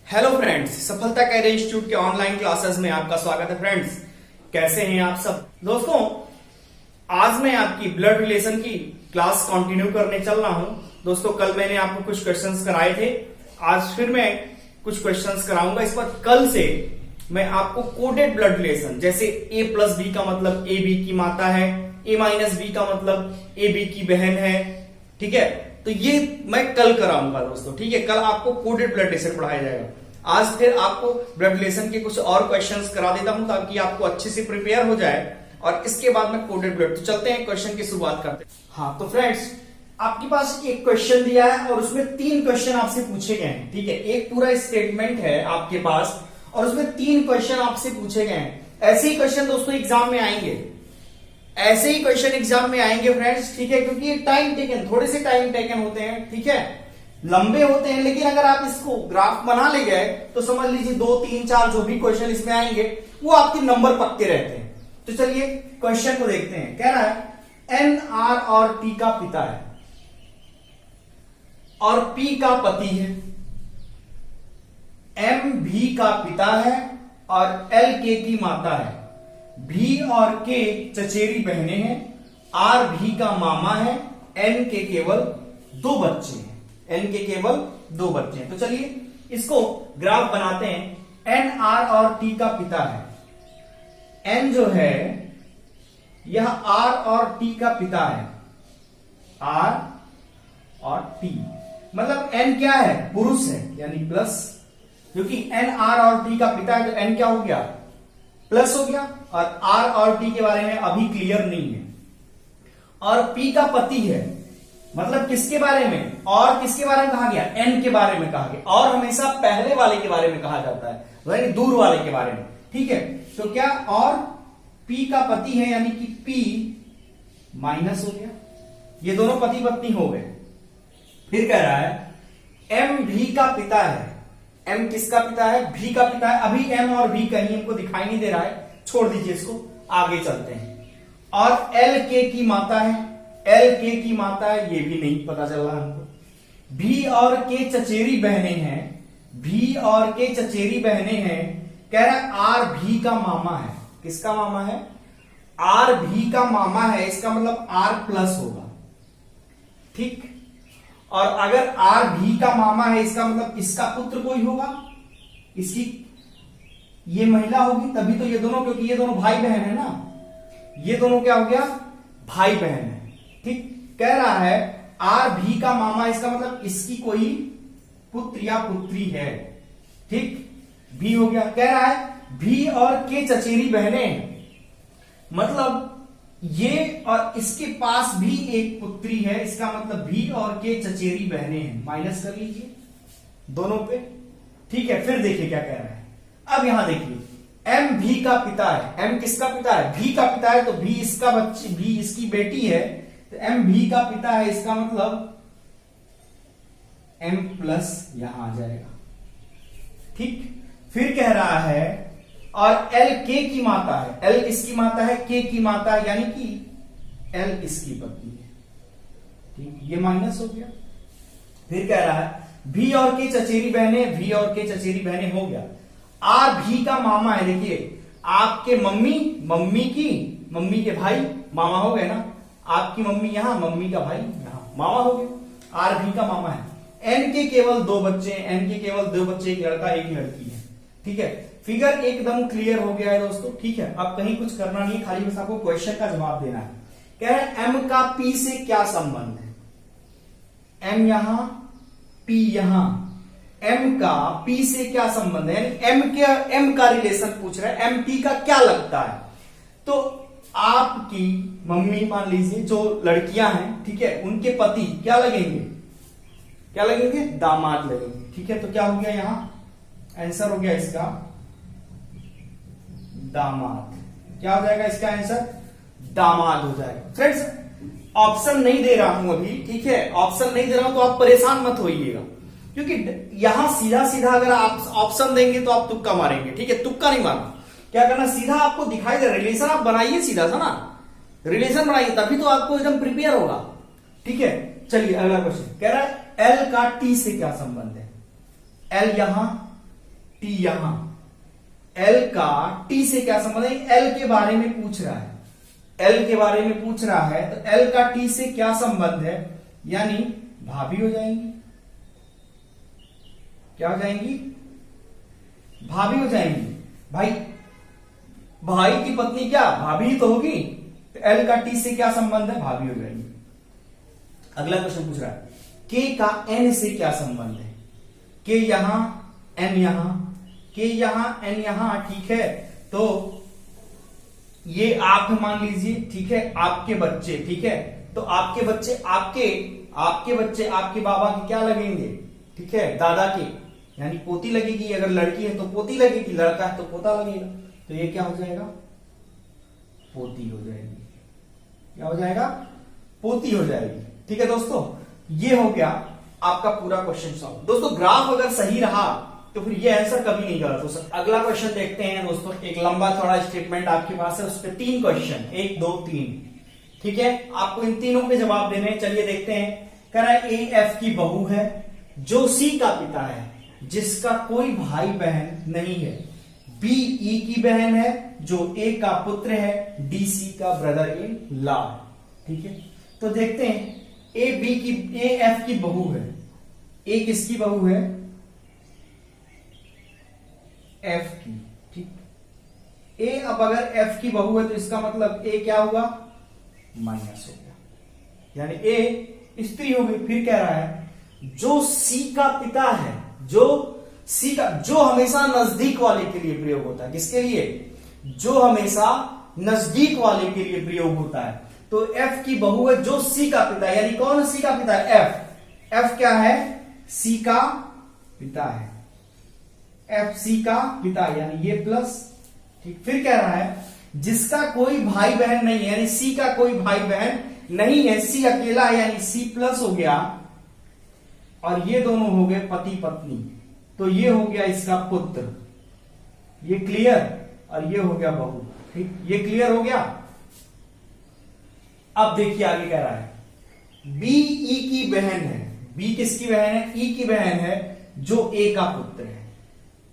Hello friends, सफलता career institute के online classes में आपका स्वागत है। फ्रेंड्स, कैसे हैं आप सब दोस्तों। आज मैं आपकी ब्लड रिलेशन की क्लास कंटिन्यू करने चल रहा हूं। दोस्तों, कल मैंने आपको कुछ क्वेश्चंस कराए थे, आज फिर मैं कुछ क्वेश्चंस कराऊंगा। इस पर कल से मैं आपको कोडेड ब्लड रिलेशन, जैसे ए प्लस बी का मतलब ए बी की माता है, ए माइनस बी का मतलब ए बी की बहन है, ठीक है। तो ये मैं कल कराऊंगा दोस्तों, ठीक है। कल आपको कोडेड ब्लड रिलेशन पढ़ाया जाएगा। आज फिर आपको ब्लड रिलेशन के कुछ और क्वेश्चंस करा देता हूं ताकि आपको अच्छे से प्रिपेयर हो जाए, और इसके बाद में कोडेड ब्लड। तो चलते हैं क्वेश्चन की शुरुआत करते हैं। हाँ तो फ्रेंड्स, आपके पास एक क्वेश्चन दिया है और उसमें 3 क्वेश्चन आपसे पूछे गए हैं, ठीक है। एक पूरा स्टेटमेंट है आपके पास और उसमें 3 क्वेश्चन आपसे पूछे गए हैं। ऐसे ही क्वेश्चन दोस्तों एग्जाम में आएंगे, ऐसे ही क्वेश्चन एग्जाम में आएंगे फ्रेंड्स, ठीक है। क्योंकि ये टाइम टेकन, थोड़े से टाइम टेकन होते हैं, ठीक है, लंबे होते हैं। लेकिन अगर आप इसको ग्राफ बना ले गए तो समझ लीजिए 2, 3, 4 जो भी क्वेश्चन इसमें आएंगे वो आपके नंबर पक्के रहते हैं। तो चलिए क्वेश्चन को देखते हैं। कह रहा है एन आर और टी का पिता है और पी का पति है, एम भी का पिता है और एल के की माता है, भी और के चचेरी बहनें हैं, आर भी का मामा है, एन के केवल 2 बच्चे हैं, एन के केवल 2 बच्चे हैं। तो चलिए इसको ग्राफ बनाते हैं। एन आर और टी का पिता है, एन जो है यह आर और टी का पिता है, आर और टी मतलब एन क्या है, पुरुष है यानी प्लस, क्योंकि एन आर और टी का पिता है तो एन क्या हो गया, प्लस हो गया। और आर और टी के बारे में अभी क्लियर नहीं है। और पी का पति है मतलब किसके बारे में, और किसके बारे में कहा गया, एन के बारे में कहा गया। और हमेशा पहले वाले के बारे में कहा जाता है, यानी दूर वाले के बारे में, ठीक है। तो क्या, और पी का पति है यानी कि पी माइनस हो गया, ये दोनों पति पत्नी हो गए। फिर कह रहा है एम भी का पिता है, एम किसका पिता है, भी का पिता है। अभी एम और भी कहीं हमको दिखाई नहीं दे रहा है, छोड़ दीजिए इसको, आगे चलते हैं। और एल के की माता है, एल के की माता है ये भी नहीं पता चल रहा हमको। भी और के चचेरी बहनें हैं, भी और के चचेरी बहनें हैं। कह रहा है आर भी का मामा है, किसका मामा है, आर भी का मामा है, इसका मतलब आर प्लस होगा, ठीक। और अगर आर भी का मामा है इसका मतलब इसका पुत्र कोई होगा, इसकी ये महिला होगी, तभी तो ये दोनों, क्योंकि ये दोनों भाई बहन है ना, ये दोनों क्या हो गया, भाई बहन है, ठीक। कह रहा है आर भी का मामा, इसका मतलब इसकी कोई पुत्र या पुत्री है, ठीक, भी हो गया। कह रहा है भी और के चचेरी बहनें, मतलब ये और इसके पास भी एक पुत्री है, इसका मतलब भी और के चचेरी बहनें हैं, माइनस कर लीजिए दोनों पे, ठीक है। फिर देखिए क्या कह रहा है। अब यहां देखिए एम भी का पिता है, एम किसका पिता है, भी का पिता है, तो भी इसका बच्ची, भी इसकी बेटी है, तो एम भी का पिता है, इसका मतलब एम प्लस यहां आ जाएगा, ठीक। फिर कह रहा है और एल के की माता है, एल किसकी माता है, के की माता है, यानी कि एल इसकी पत्नी है, ठीक, ये माइनस हो गया। फिर कह रहा है भी और के चचेरी बहनें, भी और के चचेरी बहनें हो गया। आर भी का मामा है, देखिए आपके मम्मी, मम्मी के भाई मामा हो गए ना, आपकी मम्मी यहां, मम्मी का भाई यहां, मामा हो गया, आर भी का मामा है। एन के केवल 2 बच्चे, एन के केवल 2 बच्चे, एक लड़का एक लड़की है, ठीक है। फिगर एकदम क्लियर हो गया है दोस्तों, ठीक है। अब कहीं कुछ करना नहीं, खाली बस आपको क्वेश्चन का जवाब देना है। कह रहे हैं एम का पी से क्या संबंध है, एम यहां, पी यहां, एम का पी से क्या संबंध है, यानी एम का रिलेशन पूछ रहा है, एम पी का क्या लगता है। तो आपकी मम्मी मान लीजिए, जो लड़कियां हैं, ठीक है, उनके पति क्या लगेंगे, क्या लगेंगे, दामाद लगेंगे, ठीक है। तो क्या हो गया, यहां आंसर हो गया इसका दामाद। क्या हो जाएगा इसका आंसर, दामाद हो जाएगा। फ्रेंड्स, ऑप्शन नहीं दे रहा हूं अभी, ठीक है, ऑप्शन नहीं दे रहा हूं तो आप परेशान मत होइएगा, क्योंकि यहां सीधा सीधा अगर आप ऑप्शन देंगे तो आप तुक्का मारेंगे, ठीक है। तुक्का नहीं मारना, क्या करना, सीधा आपको दिखाई दे, रिलेशन आप बनाइए सीधा सा ना, रिलेशन बनाइए, तभी तो आपको एकदम प्रिपेयर होगा, ठीक है। चलिए अगला क्वेश्चन कह रहा है एल का टी से क्या संबंध है, एल यहां टी यहां, एल का टी से क्या संबंध है? एल के बारे में पूछ रहा है, एल के बारे में पूछ रहा है, तो एल का टी से क्या संबंध है? यानी भाभी हो जाएंगी। क्या हो जाएंगी? भाभी हो जाएंगी। भाई भाई की पत्नी क्या भाभी ही तो होगी, तो एल का टी से क्या संबंध है? भाभी हो जाएंगी। अगला क्वेश्चन पूछ रहा है के का एन से क्या संबंध है? के यहां, एन यहां, के यहां, एन यहां, ठीक है। तो ये आप मान लीजिए, ठीक है, आपके बच्चे, ठीक है, तो आपके बच्चे आपके बच्चे आपके बाबा के क्या लगेंगे? ठीक है, दादा के, यानी पोती लगेगी। अगर लड़की है तो पोती लगेगी, लड़का है तो पोता लगेगा। तो ये क्या हो जाएगा? पोती हो जाएगी। क्या हो जाएगा? पोती हो जाएगी। ठीक है दोस्तों, ये हो गया आपका पूरा क्वेश्चन सॉल्व। दोस्तों ग्राफ अगर सही रहा तो फिर ये आंसर कभी नहीं गलत हो सकता। अगला क्वेश्चन देखते हैं दोस्तों। एक लंबा चौड़ा स्टेटमेंट आपके पास है, उस पर 3 क्वेश्चन, 1 2 3, ठीक है, आपको इन तीनों पे जवाब देने हैं। चलिए देखते हैं। कह रहा है ए एफ की बहू है जो सी का पिता है, जिसका कोई भाई बहन नहीं है। बी ई की बहन है जो ए का पुत्र है, डी सी का ब्रदर इन लॉ। ठीक है, तो देखते हैं। ए एफ की बहू है। ए किसकी बहू है? एफ की। ठीक, ए अब अगर एफ की बहू है तो इसका मतलब ए क्या हुआ? माइनस हो गया, यानी ए स्त्री हो गई। फिर कह रहा है जो सी का पिता है, जो सी का, जो हमेशा नजदीक वाले के लिए प्रयोग होता है। किसके लिए? जो हमेशा नजदीक वाले के लिए प्रयोग होता है। तो एफ की बहू है जो सी का पिता है, यानी कौन सी का पिता है? एफ। एफ क्या है? सी का पिता है। एफ सी का पिता, यानी ये प्लस। ठीक, फिर कह रहा है जिसका कोई भाई बहन नहीं है, यानी सी का कोई भाई बहन नहीं है, सी अकेला है, यानी सी प्लस हो गया। और ये दोनों हो गए पति पत्नी, तो ये हो गया इसका पुत्र। ये क्लियर? और ये हो गया बहू। ठीक, ये क्लियर हो गया। अब देखिए आगे कह रहा है बी ई की बहन है। बी किसकी बहन है? ई की बहन है जो ए का पुत्र है।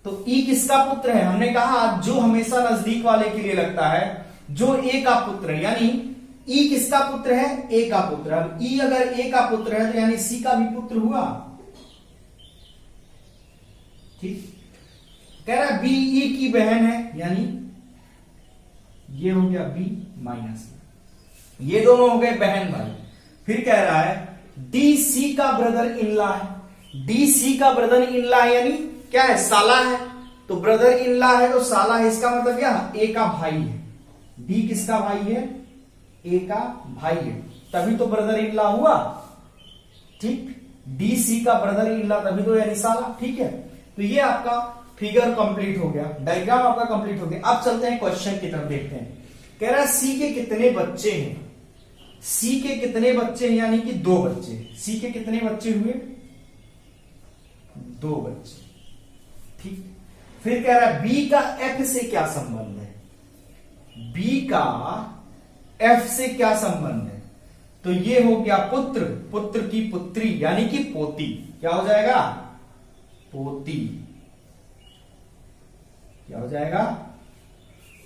तो ई किसका पुत्र है? हमने कहा जो हमेशा नजदीक वाले के लिए लगता है, जो ए का पुत्र है, यानी ई किसका पुत्र है? ए का पुत्र। अब ई अगर ए का पुत्र है तो यानी सी का भी पुत्र हुआ। ठीक, कह रहा है बी ई की बहन है, यानी ये हो गया बी माइनस, ये दोनों हो गए बहन भाई। फिर कह रहा है डी सी का ब्रदर इन लॉ है। डी सी का ब्रदर इन लॉ यानी क्या है? साला है। तो ब्रदर इन लॉ है तो साला है, इसका मतलब क्या? ए का भाई है। डी किसका भाई है? ए का भाई है, तभी तो ब्रदर इन लॉ हुआ। ठीक, डी सी का ब्रदर इन लॉ तभी तो, यानी साला। ठीक है, तो ये आपका फिगर कंप्लीट हो गया, डायग्राम आपका कंप्लीट हो गया। अब चलते हैं क्वेश्चन की तरफ, देखते हैं। कह रहा है सी के कितने बच्चे हैं? सी के कितने बच्चे हैं? यानी कि 2 बच्चे। सी के कितने बच्चे हुए? 2 बच्चे। ठीक, फिर कह रहा है बी का एफ से क्या संबंध है? बी का एफ से क्या संबंध है? तो ये हो गया पुत्र, पुत्र की पुत्री, यानी कि पोती। क्या हो जाएगा? पोती। क्या हो जाएगा?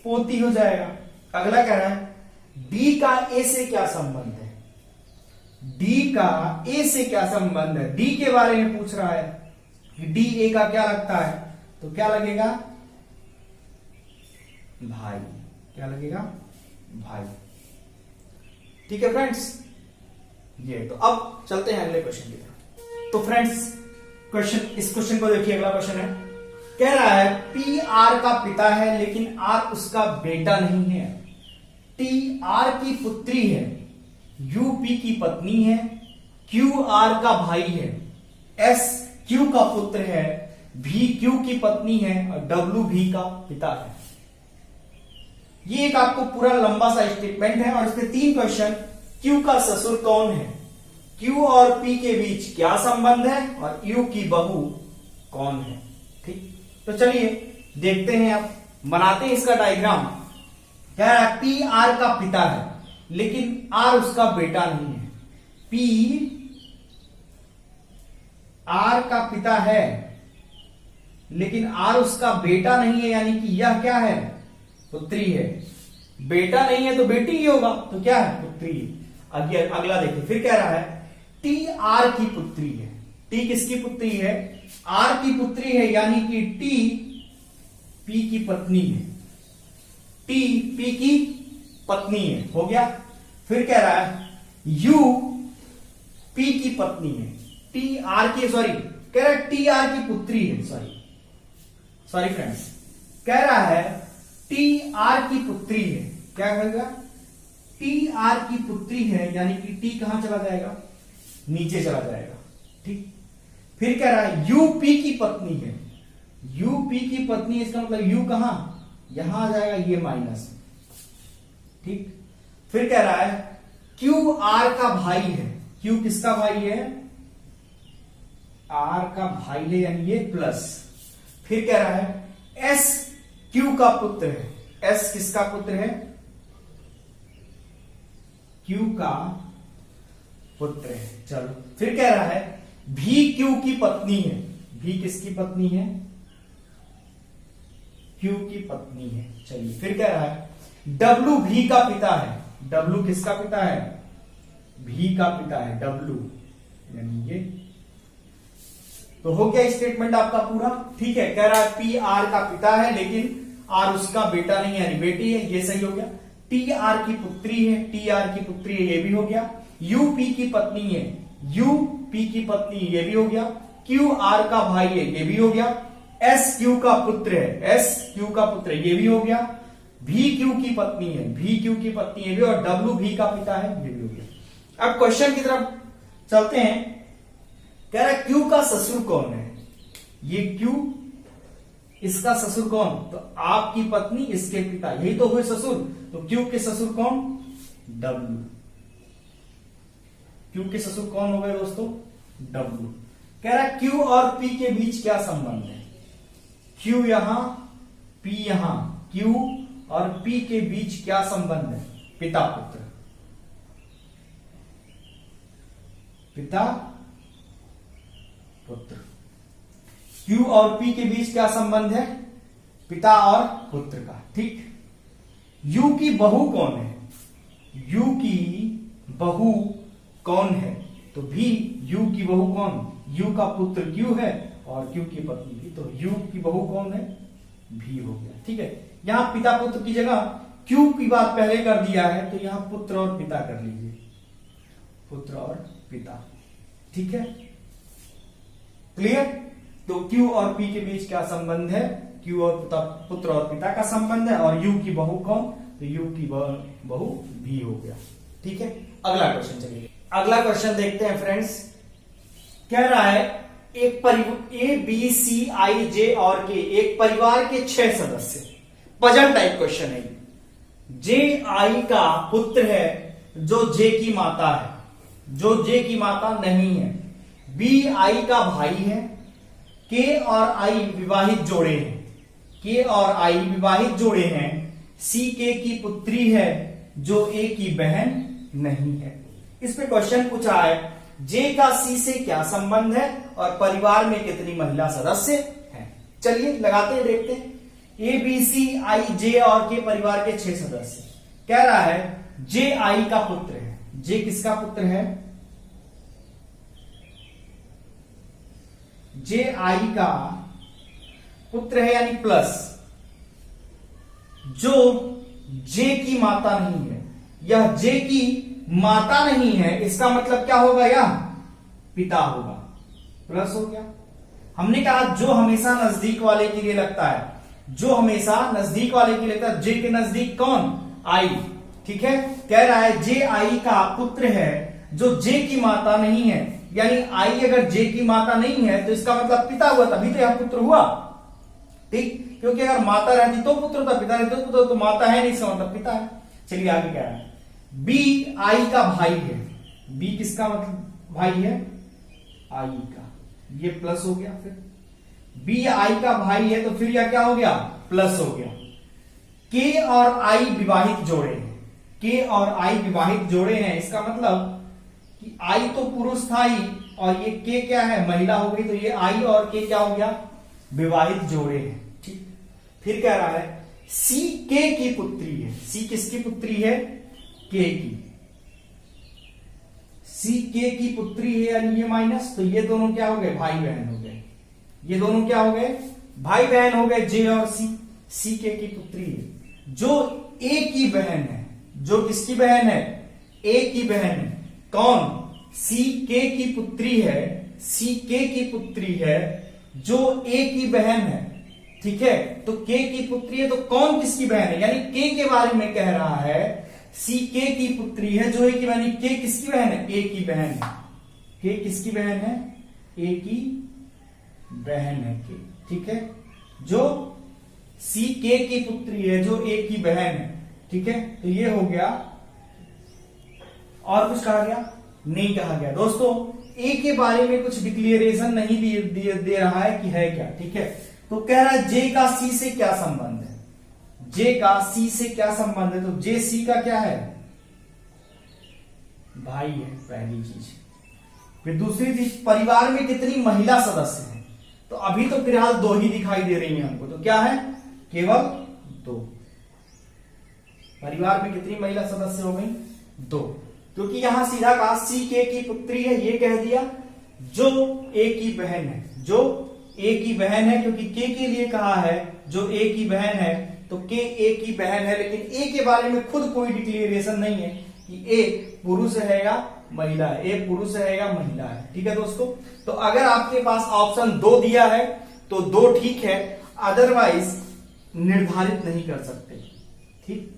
पोती हो जाएगा। अगला कह रहा है डी का ए से क्या संबंध है? डी का ए से क्या संबंध है? डी के बारे में पूछ रहा है कि डी ए का क्या लगता है? तो क्या लगेगा? भाई। क्या लगेगा? भाई। ठीक है फ्रेंड्स, ये तो अब चलते हैं अगले क्वेश्चन की तरफ। तो फ्रेंड्स इस क्वेश्चन को देखिए। अगला क्वेश्चन है, कह रहा है पी आर का पिता है लेकिन आर उसका बेटा नहीं है। टी आर की पुत्री है, यू पी की पत्नी है, क्यू आर का भाई है, एस क्यू का पुत्र है, भी क्यू की पत्नी है और डब्ल्यू भी का पिता है। ये एक आपको पूरा लंबा सा स्टेटमेंट है और इसमें 3 क्वेश्चन। क्यू का ससुर कौन है? क्यू और पी के बीच क्या संबंध है? और यू की बहू कौन है? ठीक, तो चलिए देखते हैं, अब बनाते हैं इसका डायग्राम। क्या है? पी आर का पिता है लेकिन आर उसका बेटा नहीं है। पी आर का पिता है लेकिन आर उसका बेटा नहीं है, यानी कि यह क्या है, पुत्री है। बेटा नहीं है तो बेटी ही होगा, तो क्या है, पुत्री है। अगला देखिए, फिर कह रहा है टी आर की पुत्री है। टी किसकी पुत्री है, आर की पुत्री है, यानी कि टी पी की पत्नी है। टी पी की पत्नी है, हो गया। फिर कह रहा है यू पी की पत्नी है। टी आर की, सॉरी कह रहा है टी आर की पुत्री है, सॉरी फ्रेंड्स, कह रहा है टी आर की पुत्री है। क्या कहेगा, टी आर की पुत्री है, यानी कि टी कहां चला जाएगा, नीचे चला जाएगा, ठीक। फिर कह रहा है यूपी की पत्नी है। यूपी की पत्नी, इसका मतलब यू कहां, यहां आ जाएगा, ये माइनस, ठीक। फिर कह रहा है क्यू आर का भाई है। क्यू किसका भाई है, आर का भाई है, यानी ये प्लस। फिर कह रहा है एस क्यू का पुत्र है। एस किसका पुत्र है, क्यू का पुत्र है। चलो, फिर कह रहा है भी क्यू की पत्नी है। भी किसकी पत्नी है, क्यू की पत्नी है। चलिए, फिर कह रहा है डब्लू भी का पिता है। डब्लू किसका पिता है, भी का पिता है, डब्लू, यानी ये। तो हो गया स्टेटमेंट आपका पूरा, ठीक है। कह रहा है पी आर का पिता है, लेकिन आर उसका बेटा नहीं है, यानी बेटी है, ये सही हो गया। टी आर की पुत्री है, टी आर की पुत्री है, ये भी हो गया। यू पी की पत्नी है, यू पी की पत्नी, ये भी हो गया। क्यू आर का भाई है, ये भी हो गया। एस क्यू का पुत्र है, एस क्यू का पुत्र है, ये भी हो गया। भी क्यू की पत्नी है, भी क्यू की पत्नी, ये भी। और डब्लू भी का पिता है, ये भी हो गया। अब क्वेश्चन की तरफ चलते हैं। कह रहा है क्यू का ससुर कौन है, ये क्यू, इसका ससुर कौन, तो आपकी पत्नी, इसके पिता, यही तो हुए ससुर। तो क्यू के ससुर कौन, डब्लू। क्यू के ससुर कौन हो गए दोस्तों, डब्लू। कह रहा है क्यू और पी के बीच क्या संबंध है। क्यू यहां, पी यहां, क्यू और पी के बीच क्या संबंध है, पिता पुत्र, पिता पुत्र। क्यू और पी के बीच क्या संबंध है, पिता और पुत्र का, ठीक। यू की बहू कौन है, यू की बहू कौन है, तो भी यू की बहू कौन, यू का पुत्र क्यू है और क्यू की पत्नी भी, तो यू की बहू कौन है, भी हो गया, ठीक है। यहां पिता पुत्र की जगह क्यू की बात पहले कर दिया है, तो यहां पुत्र और पिता कर लीजिए, पुत्र और पिता, ठीक है, क्लियर। तो क्यू और पी के बीच क्या संबंध है, क्यू और पुत्र और पिता का संबंध है। और यू की बहू कौन, तो यू की बहू भी हो गया, ठीक है। अगला क्वेश्चन चलिए, अगला क्वेश्चन देखते हैं फ्रेंड्स। कह रहा है एक परिवार ए बी सी आई जे और के, एक परिवार के 6 सदस्य, पजल टाइप क्वेश्चन है। जे आई का पुत्र है जो जे की माता है, जो जे की माता नहीं है। बी आई का भाई है। के और आई विवाहित जोड़े हैं, के और आई विवाहित जोड़े हैं। सी के की पुत्री है जो ए की बहन नहीं है। इस पे क्वेश्चन पूछा है जे का सी से क्या संबंध है और परिवार में कितनी महिला सदस्य हैं। चलिए लगाते हैं, देखते हैं। ए बी सी आई जे और के परिवार के 6 सदस्य। कह रहा है जे आई का पुत्र है। जे किसका पुत्र है, जे आई का पुत्र है, यानी प्लस, जो जे की माता नहीं है। यह जे की माता नहीं है, इसका मतलब क्या होगा, यह पिता होगा, प्लस हो गया। हमने कहा जो हमेशा नजदीक वाले के लिए लगता है, जो हमेशा नजदीक वाले के लिए लगता है। जे के नजदीक कौन, आई, ठीक है। कह रहा है जे आई का पुत्र है जो जे की माता नहीं है, यानी आई अगर जे की माता नहीं है तो इसका मतलब पिता हुआ, तभी तो यह पुत्र हुआ, ठीक। क्योंकि अगर माता रहती तो पुत्र था, पिता रहती तो पुत्र, तो माता है नहीं, इसका मतलब पिता है। चलिए आगे क्या है। बी आई का भाई है। बी किसका मतलब भाई है, आई का, ये प्लस हो गया। फिर बी आई का भाई है तो फिर यह क्या हो गया, प्लस हो गया। के और आई विवाहित जोड़े हैं। के और आई विवाहित जोड़े हैं, इसका मतलब कि आई तो पुरुष था ही और ये के क्या है, महिला हो गई, तो ये आई और के क्या हो गया, विवाहित जोड़े हैं। ठीक, फिर कह रहा है सी के की पुत्री है। सी किसकी पुत्री है? के की। सी के की पुत्री है यानी ये माइनस, तो ये दोनों क्या हो गए? भाई बहन हो गए। ये दोनों क्या हो गए? भाई बहन हो गए, जे और सी। सी के की पुत्री है जो ए की बहन है। जो किसकी बहन है? ए की बहन है। कौन? सी के की पुत्री है। सी के की पुत्री है जो ए की बहन है। ठीक है, तो के की पुत्री है तो कौन किसकी बहन है? यानी के बारे में कह रहा है सी के की पुत्री है जो ए की बहन है। के किसकी बहन है? ए की बहन है। के किसकी बहन है? ए की बहन है के। ठीक है, जो सी के की पुत्री है जो ए की बहन है। ठीक है, तो ये हो गया। और कुछ कहा गया? नहीं कहा गया। दोस्तों ए के बारे में कुछ डिक्लेरेशन नहीं दे रहा है कि है क्या। ठीक है, तो कह रहा है जे का सी से क्या संबंध है? जे का सी से क्या संबंध है? तो जे सी का क्या है? भाई है, पहली चीज। फिर दूसरी चीज, परिवार में कितनी महिला सदस्य हैं? तो अभी तो फिलहाल 2 ही दिखाई दे रही हैं हमको, तो क्या है? केवल 2। परिवार में कितनी महिला सदस्य हो गई? 2। क्योंकि यहां सीधा कहा सी के की पुत्री है, ये कह दिया जो ए की बहन है। जो ए की बहन है, क्योंकि के लिए कहा है जो ए की बहन है, तो के ए की बहन है। लेकिन ए के बारे में खुद कोई डिक्लेरेशन नहीं है कि ए पुरुष है या महिला है। ए पुरुष है या महिला है। ठीक है दोस्तों, तो अगर आपके पास ऑप्शन 2 दिया है तो 2 ठीक है, अदरवाइज निर्धारित नहीं कर सकते। ठीक,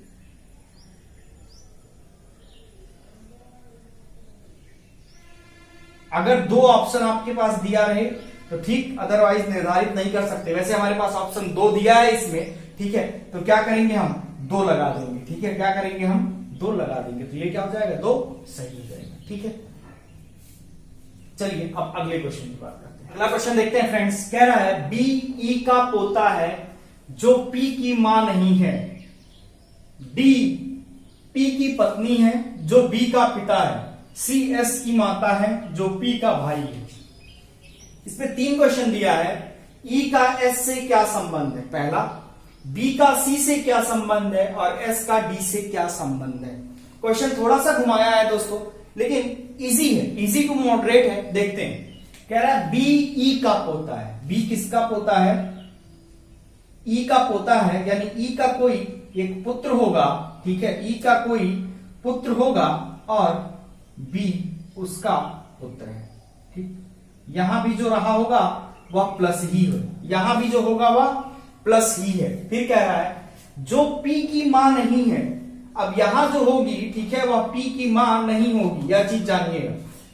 अगर 2 ऑप्शन आपके पास दिया रहे तो ठीक, अदरवाइज निर्धारित नहीं कर सकते। वैसे हमारे पास ऑप्शन 2 दिया है इसमें। ठीक है, तो क्या करेंगे हम? 2 लगा देंगे। ठीक है, क्या करेंगे हम? 2 लगा देंगे, तो ये क्या हो जाएगा? 2 सही हो जाएगा। ठीक है, चलिए अब अगले क्वेश्चन की बात करते हैं। अगला क्वेश्चन देखते हैं फ्रेंड्स। कह रहा है बी ई का पोता है जो पी की मां नहीं है। डी पी की पत्नी है जो बी का पिता है। सी एस की माता है जो पी का भाई है। इसमें 3 क्वेश्चन दिया है। ई का एस से क्या संबंध है? पहला, बी का सी से क्या संबंध है, और एस का डी से क्या संबंध है। क्वेश्चन थोड़ा सा घुमाया है दोस्तों, लेकिन इजी है, इजी टू मॉडरेट है। देखते हैं। कह रहा है बी ई का पोता है। बी किसका पोता है? ई का पोता है, यानी ई का कोई एक पुत्र होगा। ठीक है, ई का कोई पुत्र होगा और बी उसका पुत्र है। ठीक, यहां भी जो रहा होगा वह प्लस ही हो, यहां भी जो होगा वह प्लस ही है। फिर कह रहा है जो पी की मां नहीं है। अब यहां जो होगी, ठीक है, वह पी की मां नहीं होगी, यह चीज जानिएगा।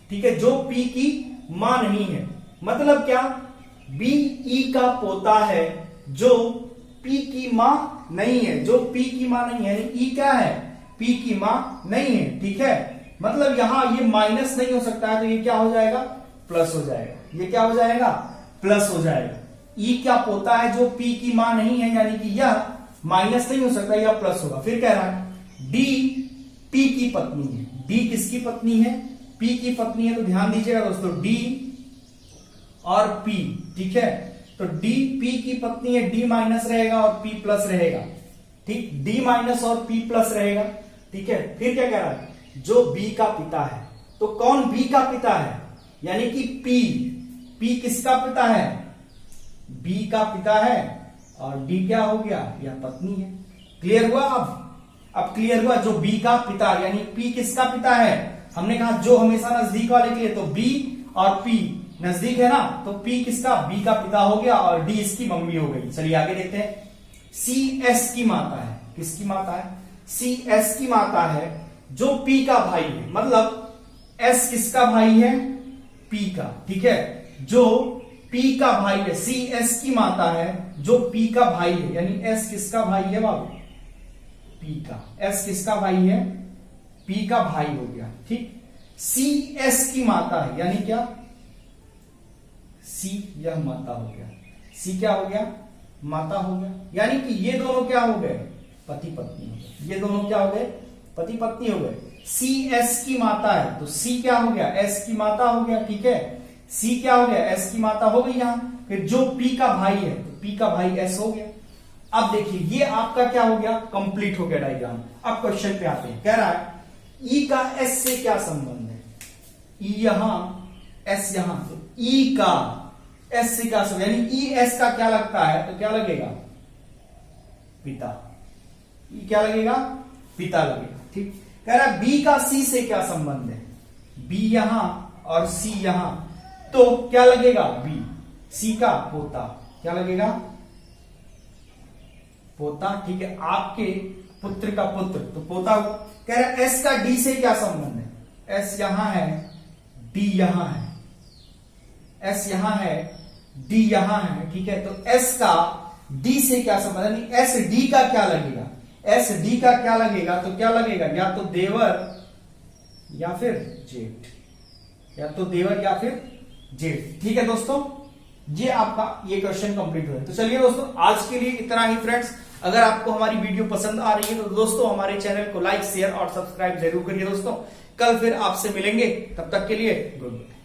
ठीक है, जो पी की मां नहीं है मतलब क्या? बी ई का पोता है जो पी की मां नहीं है। जो पी की मां नहीं है, यानी ई क्या है? पी की मां नहीं है। ठीक है, मतलब यहां ये माइनस नहीं हो सकता है, तो ये क्या हो जाएगा? प्लस हो जाएगा। ये क्या हो जाएगा? प्लस हो जाएगा। ई क्या पोता है जो पी की मां नहीं है, यानी कि यह माइनस नहीं हो सकता, यह प्लस होगा। फिर कह रहा है डी पी की पत्नी है। डी किसकी पत्नी है? पी की पत्नी है। तो ध्यान दीजिएगा दोस्तों, डी और पी। ठीक है, तो डी पी की पत्नी है, डी माइनस रहेगा और पी प्लस रहेगा। ठीक, डी माइनस और पी प्लस रहेगा। ठीक है, फिर क्या कह रहा है? जो बी का पिता है। तो कौन बी का पिता है? यानी कि पी। पी किसका पिता है? बी का पिता है। और डी क्या हो गया? यह पत्नी है। क्लियर हुआ? अब क्लियर हुआ। जो बी का पिता, यानी पी किसका पिता है? हमने कहा जो हमेशा नजदीक वाले के लिए, तो बी और पी नजदीक है ना, तो पी किसका? बी का पिता हो गया और डी इसकी मम्मी हो गई। चलिए आगे देखते हैं। सी एस की माता है। किसकी माता है? सी एस की माता है जो पी का भाई है। मतलब एस किसका भाई है? पी का। ठीक है, जो पी का भाई है। सी एस की माता है जो पी का भाई है, यानी एस किसका भाई है बाबू? पी का। एस किसका भाई है? पी का भाई हो गया। ठीक, सी एस की माता है, यानी क्या? सी यह माता हो गया। सी क्या हो गया? माता हो गया। यानी कि ये दोनों क्या हो गए? पति पत्नी हो गए। ये दोनों क्या हो गए? पति पत्नी हो गए। सी एस की माता है, तो सी क्या हो गया? एस की माता हो गया। ठीक है, सी क्या हो गया? एस की माता हो गई। यहां फिर जो पी का भाई है तो पी का भाई एस हो गया। अब देखिए ये आपका क्या हो गया, कंप्लीट हो गया डायग्राम। अब क्वेश्चन पे आते हैं, कह रहा है ई का एस से क्या संबंध है, ई यहां एस यहां, तो ई का एस से क्या संबंध, यानी ई एस का क्या लगता है, तो क्या लगेगा पिता, ई क्या लगेगा पिता लगेगा। ठीक, कह रहा है बी का सी से क्या संबंध है, बी यहां और सी यहां, तो क्या लगेगा बी, सी का पोता, क्या लगेगा पोता। ठीक है, आपके पुत्र का पुत्र तो पोता। कह रहा है एस का डी से क्या संबंध है, एस यहां है डी यहां है, एस यहां है डी यहां है। ठीक है, तो एस का डी से क्या संबंध है, यानी एस डी का क्या लगेगा, एस डी का क्या लगेगा, तो क्या लगेगा या तो देवर या फिर जेठ, या तो देवर या फिर जेठ। ठीक है दोस्तों, ये आपका ये क्वेश्चन कंप्लीट हुआ। तो चलिए दोस्तों आज के लिए इतना ही फ्रेंड्स। अगर आपको हमारी वीडियो पसंद आ रही है तो दोस्तों हमारे चैनल को लाइक शेयर और सब्सक्राइब जरूर करिए दोस्तों। कल फिर आपसे मिलेंगे, तब तक के लिए गुड बाय।